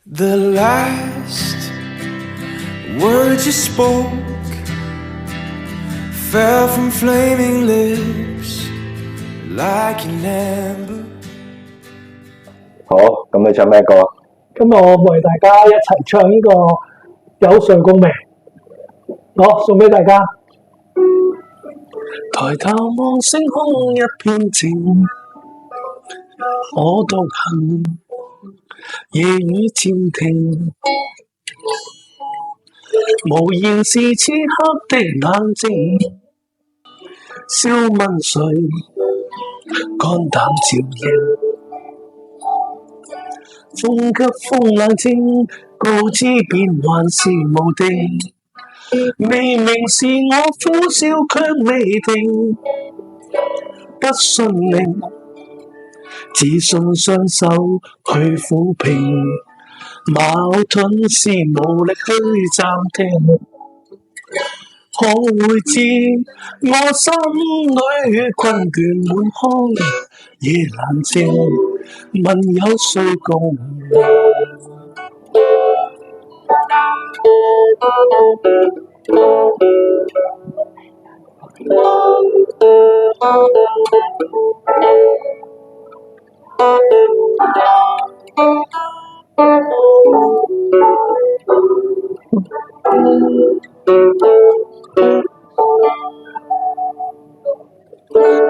The last words you spoke fell from flaming lips like an ember。好，咁你唱咩歌？今日我為大家一齊唱呢個有誰共鳴，攞送俾大家。抬頭望星空一片靜，我獨行，夜雨漸停，無言是此刻的冷靜，笑問誰肝膽照應，風急風冷清，告知變幻是無定，明明是我苦笑卻未停，不信命，只信雙手去撫平，矛盾是無力去暫停，可會知我心裏困倦滿腔，夜闌靜，問有誰共鳴？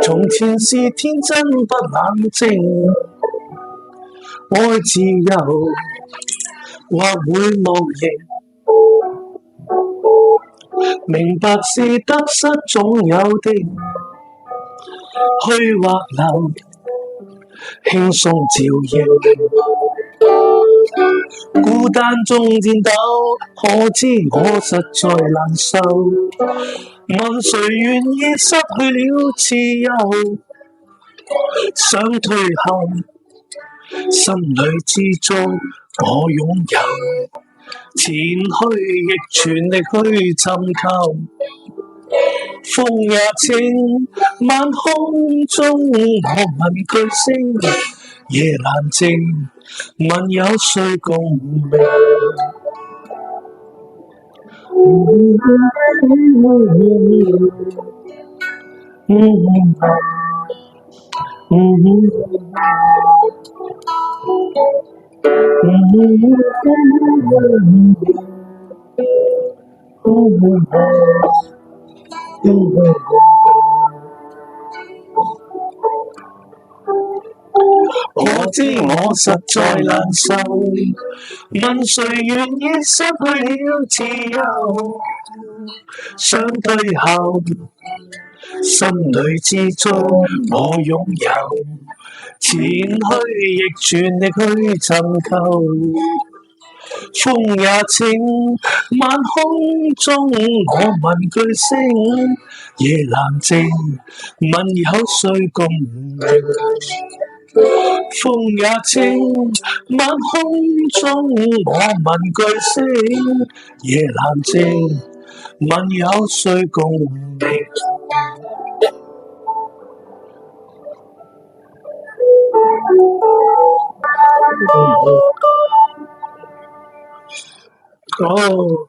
從前是天真不冷靜，愛自由或會無形，明白是得失總有的，去或留，輕鬆照應。孤單中戰鬥，可知我實在難受。問誰願意失去了自由？想退後，心裏之中我擁有，前去亦全力去尋求。風也清，晚空中我問句聲，夜闌靜，問有誰共鳴？我知我實在難受，問誰願意失去了自由？想退後，心裏之中我擁有，前去亦全力去尋求。風也清，晚空中我問句聲，夜闌靜，問有誰共鳴？風也清，晚空中我問句聲，夜闌靜，問有誰共鳴？哦。